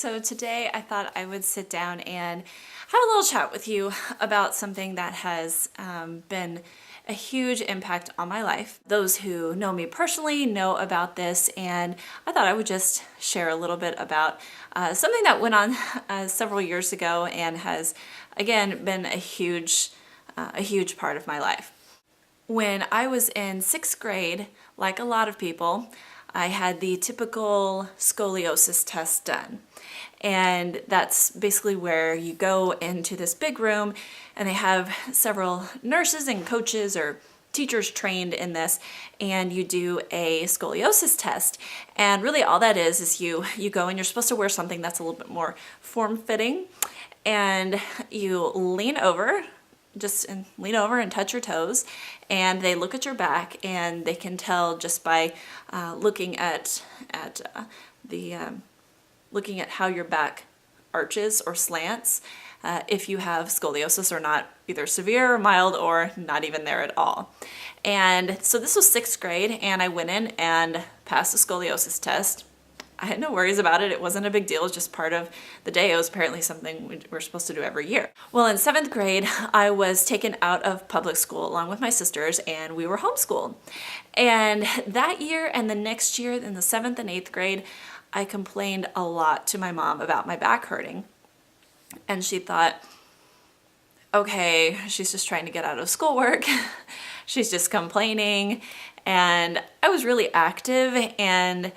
So today I thought I would sit down and have a little chat with you about something that has been a huge impact on my life. Those who know me personally know about this, and I thought I would just share a little bit about something that went on several years ago and has again been a huge part of my life. When I was in 6th grade, like a lot of people, I had the typical scoliosis test done. And that's basically where you go into this big room and they have several nurses and coaches or teachers trained in this, and you do a scoliosis test. And really all that is you go and you're supposed to wear something that's a little bit more form-fitting, and you lean over and touch your toes, and they look at your back, and they can tell just by looking at how your back arches or slants if you have scoliosis or not, either severe or mild or not even there at all. And so this was 6th grade, and I went in and passed the scoliosis test. I had no worries about it. It wasn't a big deal. It was just part of the day. It was apparently something we're supposed to do every year. Well, in 7th grade, I was taken out of public school along with my sisters, and we were homeschooled. And that year and the next year, in the 7th and 8th grade, I complained a lot to my mom about my back hurting. And she thought, okay, she's just trying to get out of schoolwork. She's just complaining. And I was really active, and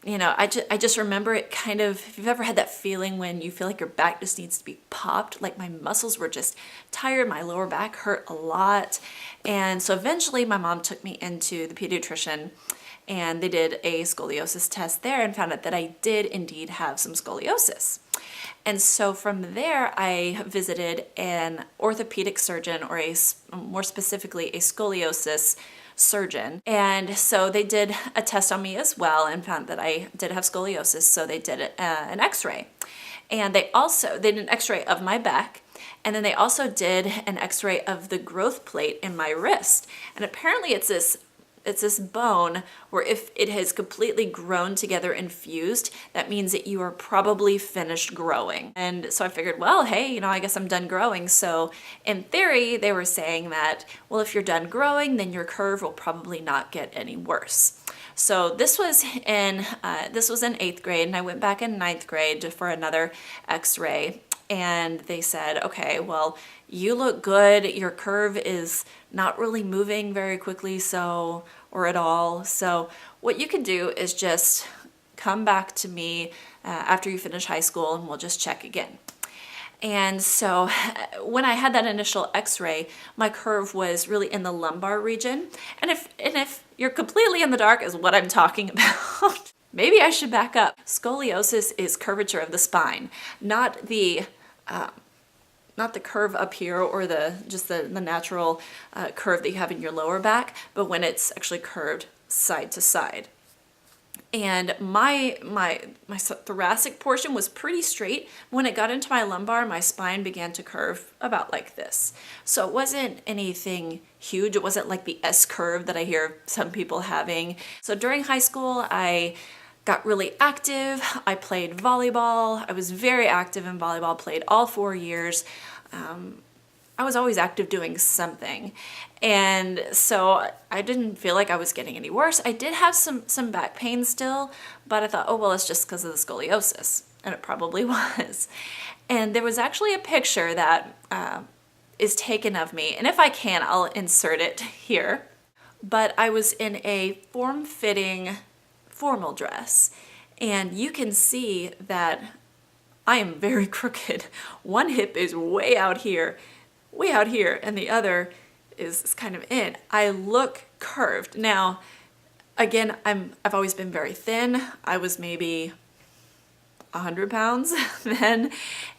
you know, I just remember it kind of, if you've ever had that feeling when you feel like your back just needs to be popped, like my muscles were just tired, my lower back hurt a lot. And so eventually my mom took me into the pediatrician, and they did a scoliosis test there and found out that I did indeed have some scoliosis. And so from there, I visited an orthopedic surgeon, or more specifically a scoliosis surgeon. And so they did a test on me as well and found that I did have scoliosis. So they did an x-ray, and they did an x-ray of my back. And then they also did an x-ray of the growth plate in my wrist. And apparently it's this bone where if it has completely grown together and fused, that means that you are probably finished growing. And so I figured, well, hey, I guess I'm done growing. So in theory, they were saying that, well, if you're done growing, then your curve will probably not get any worse. So this was in 8th grade, and I went back in 9th grade for another x-ray. And they said, okay, well, you look good. Your curve is not really moving very quickly, or at all. So what you can do is just come back to me after you finish high school, and we'll just check again. And so when I had that initial x-ray, my curve was really in the lumbar region. And if you're completely in the dark as what I'm talking about, maybe I should back up. Scoliosis is curvature of the spine, not the curve up here, or the natural curve that you have in your lower back, but when it's actually curved side to side. And my thoracic portion was pretty straight. When it got into my lumbar, my spine began to curve about like this. So it wasn't anything huge. It wasn't like the S curve that I hear some people having. So during high school, I got really active. I played volleyball. I was very active in volleyball, played all 4 years. I was always active doing something. And so I didn't feel like I was getting any worse. I did have some back pain still, but I thought, oh, well, it's just because of the scoliosis. And it probably was. And there was actually a picture that is taken of me. And if I can, I'll insert it here. But I was in a form-fitting formal dress, and you can see that I am very crooked. One hip is way out here, and the other is kind of in. I look curved. Now, again, I've always been very thin. I was maybe 100 pounds then,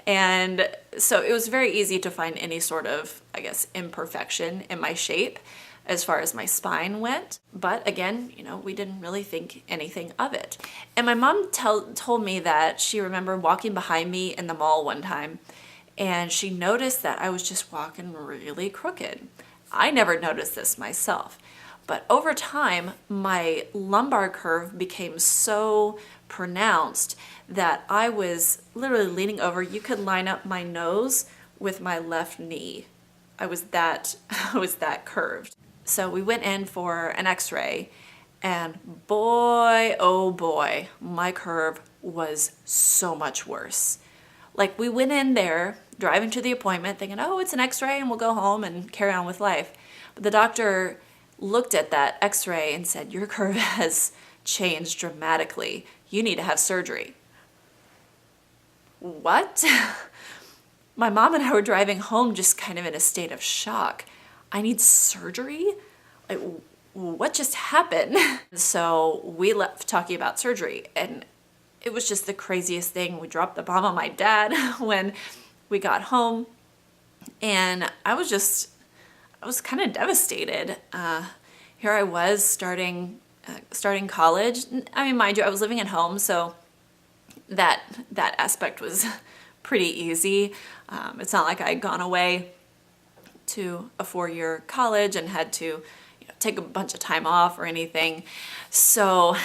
and so it was very easy to find any sort of, I guess, imperfection in my shape as far as my spine went. But again, we didn't really think anything of it. And my mom told me that she remembered walking behind me in the mall one time, and she noticed that I was just walking really crooked. I never noticed this myself. But over time, my lumbar curve became so pronounced that I was literally leaning over. You could line up my nose with my left knee. I was that curved. So we went in for an x-ray, and boy, oh boy, my curve was so much worse. Like, we went in there driving to the appointment thinking, oh, it's an x-ray and we'll go home and carry on with life. But the doctor looked at that x-ray and said, your curve has changed dramatically. You need to have surgery. What? My mom and I were driving home just kind of in a state of shock. I need surgery? Like, what just happened? So we left talking about surgery, and it was just the craziest thing. We dropped the bomb on my dad when we got home, and I was kind of devastated. Here I was starting college. I mean, mind you, I was living at home, so that aspect was pretty easy. It's not like I had gone away to a 4-year college and had to take a bunch of time off or anything. So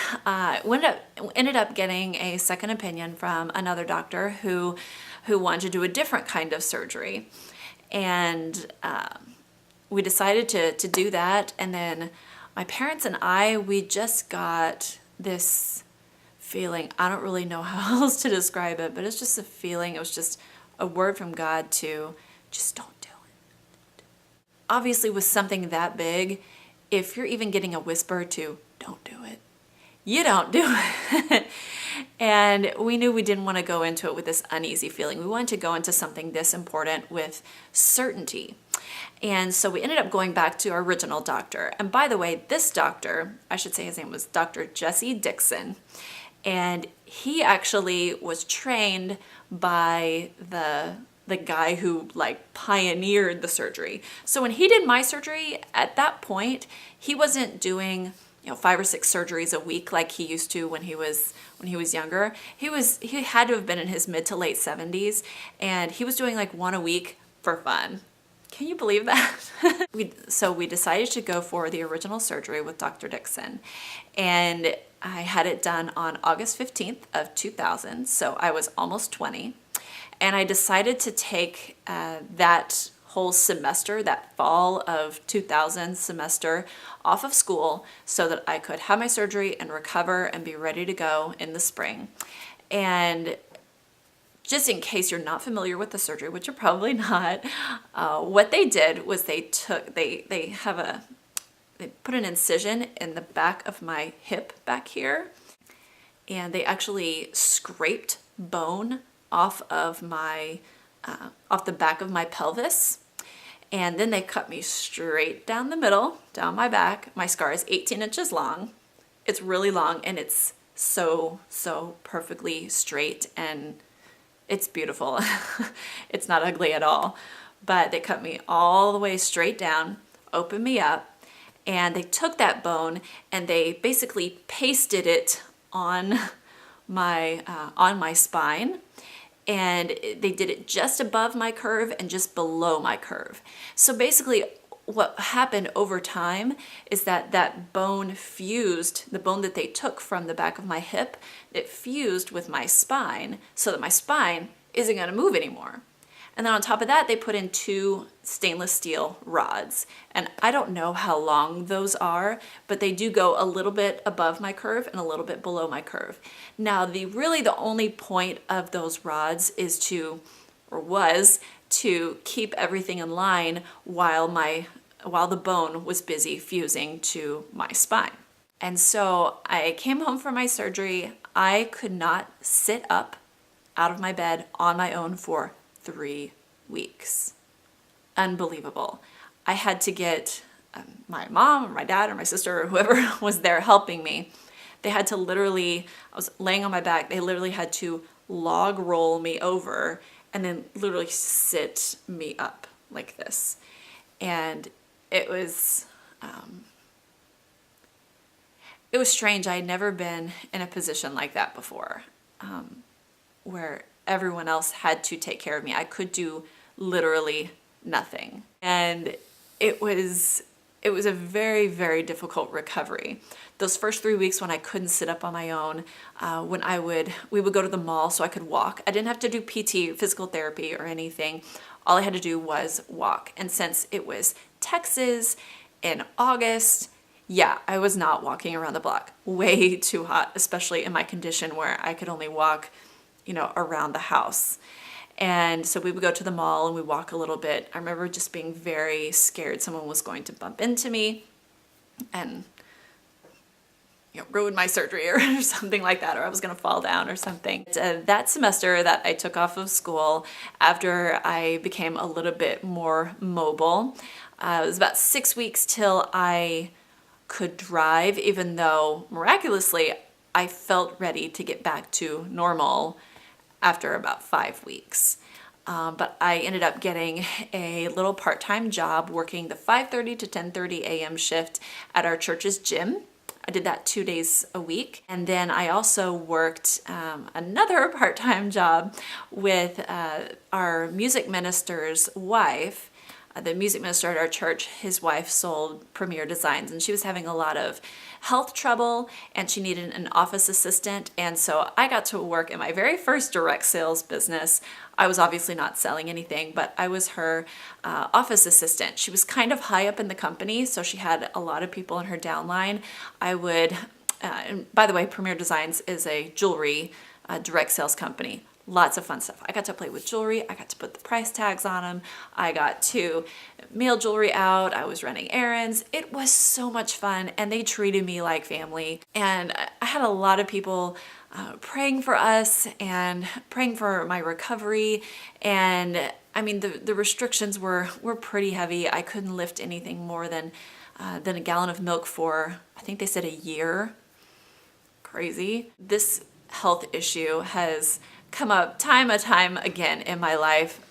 ended up getting a second opinion from another doctor who wanted to do a different kind of surgery. And we decided to do that. And then my parents and we just got this feeling. I don't really know how else to describe it, but it's just a feeling. It was just a word from God to just don't do it. Obviously, with something that big, if you're even getting a whisper to don't do it, you don't do it. And we knew we didn't want to go into it with this uneasy feeling. We wanted to go into something this important with certainty. And so we ended up going back to our original doctor. And by the way, this doctor, I should say his name was Dr. Jesse Dixon. And he actually was trained by the guy who like pioneered the surgery. So when he did my surgery, at that point, he wasn't doing 5 or 6 surgeries a week like he used to when he was younger. He had to have been in his mid to late 70s, and he was doing like 1 a week for fun. Can you believe that? So we decided to go for the original surgery with Dr. Dixon, and I had it done on August 15th of 2000, so I was almost 20. And I decided to take that whole semester, that fall of 2000 semester, off of school so that I could have my surgery and recover and be ready to go in the spring. And just in case you're not familiar with the surgery, which you're probably not, what they did was they put an incision in the back of my hip back here, and they actually scraped bone off of off the back of my pelvis, and then they cut me straight down the middle, down my back. My scar is 18 inches long. It's really long, and it's so perfectly straight, and it's beautiful. It's not ugly at all, but they cut me all the way straight down, opened me up, and they took that bone and they basically pasted it on my spine. And they did it just above my curve and just below my curve. So basically what happened over time is that bone fused, the bone that they took from the back of my hip, it fused with my spine so that my spine isn't going to move anymore. And then on top of that, they put in 2 stainless steel rods. And I don't know how long those are, but they do go a little bit above my curve and a little bit below my curve. Now, the only point of those rods was to keep everything in line while the bone was busy fusing to my spine. And so I came home from my surgery. I could not sit up out of my bed on my own for 3 weeks. Unbelievable. I had to get my mom or my dad or my sister or whoever was there helping me. They had to I was laying on my back, they literally had to log roll me over and then literally sit me up like this. And it was strange. I had never been in a position like that before, where everyone else had to take care of me. I could do literally nothing. And it was it was a very, very difficult recovery. Those first 3 weeks when I couldn't sit up on my own, when we would go to the mall so I could walk. I didn't have to do PT, physical therapy or anything. All I had to do was walk. And since it was Texas in August, yeah, I was not walking around the block. Way too hot, especially in my condition where I could only walk, around the house. And so we would go to the mall and we walk a little bit. I remember just being very scared someone was going to bump into me and ruin my surgery or something like that, or I was going to fall down or something. That semester that I took off of school after I became a little bit more mobile, it was about 6 weeks till I could drive, even though miraculously I felt ready to get back to normal after about 5 weeks. But I ended up getting a little part-time job working the 5:30 to 10:30 a.m. shift at our church's gym. I did that 2 days a week. And then I also worked another part-time job with our music minister's wife. The music minister at our church, his wife sold Premier Designs, and she was having a lot of health trouble and she needed an office assistant. And so I got to work in my very first direct sales business. I was obviously not selling anything, but I was her office assistant. She was kind of high up in the company, so she had a lot of people in her downline. And by the way, Premier Designs is a jewelry direct sales company. Lots of fun stuff. I got to play with jewelry. I got to put the price tags on them. I got to mail jewelry out. I was running errands. It was so much fun, and they treated me like family. And I had a lot of people praying for us and praying for my recovery. And I mean, the restrictions were pretty heavy. I couldn't lift anything more than a gallon of milk for, I think they said, a year. Crazy. This health issue has come up time and time again in my life,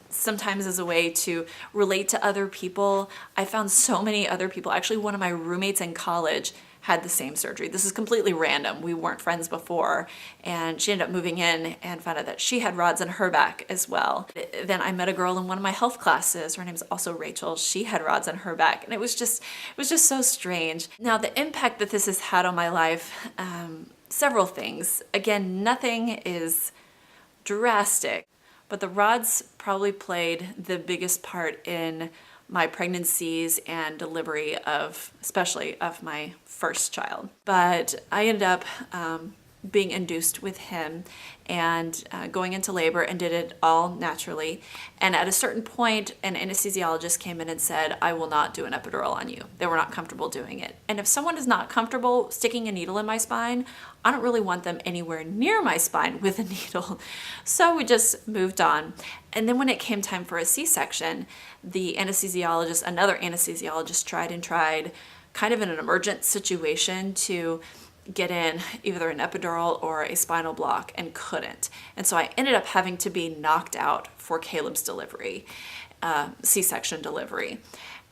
sometimes as a way to relate to other people. I found so many other people. Actually, one of my roommates in college had the same surgery. This is completely random. We weren't friends before, and she ended up moving in and found out that she had rods in her back as well. Then I met a girl in one of my health classes. Her name's also Rachel. She had rods in her back, and it was just so strange. Now, the impact that this has had on my life, several things. Again, nothing is drastic, but the rods probably played the biggest part in my pregnancies and delivery especially of my first child. But I ended up being induced with him and going into labor, and did it all naturally. And at a certain point, an anesthesiologist came in and said, I will not do an epidural on you. They were not comfortable doing it. And if someone is not comfortable sticking a needle in my spine, I don't really want them anywhere near my spine with a needle. So we just moved on. And then when it came time for a C-section, another anesthesiologist tried, kind of in an emergent situation, to get in either an epidural or a spinal block, and couldn't. And so I ended up having to be knocked out for Caleb's delivery, C-section delivery.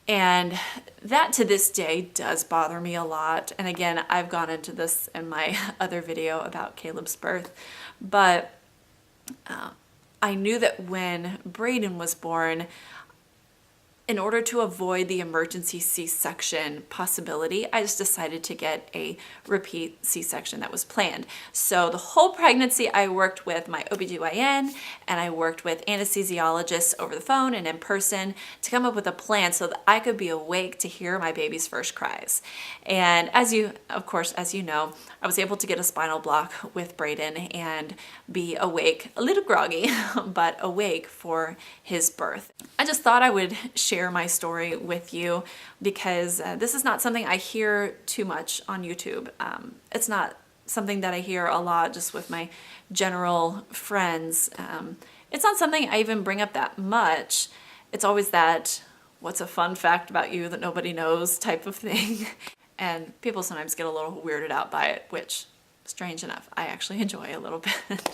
And that to this day does bother me a lot. And again, I've gone into this in my other video about Caleb's birth, but I knew that when Braden was born, in order to avoid the emergency C-section possibility, I just decided to get a repeat C-section that was planned. So the whole pregnancy, I worked with my OBGYN and I worked with anesthesiologists over the phone and in person to come up with a plan so that I could be awake to hear my baby's first cries. And as you know, I was able to get a spinal block with Braden and be awake, a little groggy, but awake for his birth. I just thought I would share my story with you because this is not something I hear too much on YouTube. It's not something that I hear a lot just with my general friends. It's not something I even bring up that much. It's always that, what's a fun fact about you that nobody knows type of thing. And people sometimes get a little weirded out by it, which, strange enough, I actually enjoy a little bit.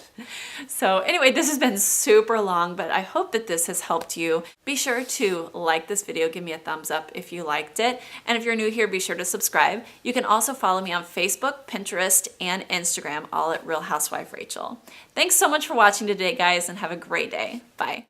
So anyway, this has been super long, but I hope that this has helped you. Be sure to like this video, give me a thumbs up if you liked it. And if you're new here, be sure to subscribe. You can also follow me on Facebook, Pinterest, and Instagram, all at Real Housewife Rachel. Thanks so much for watching today, guys, and have a great day. Bye.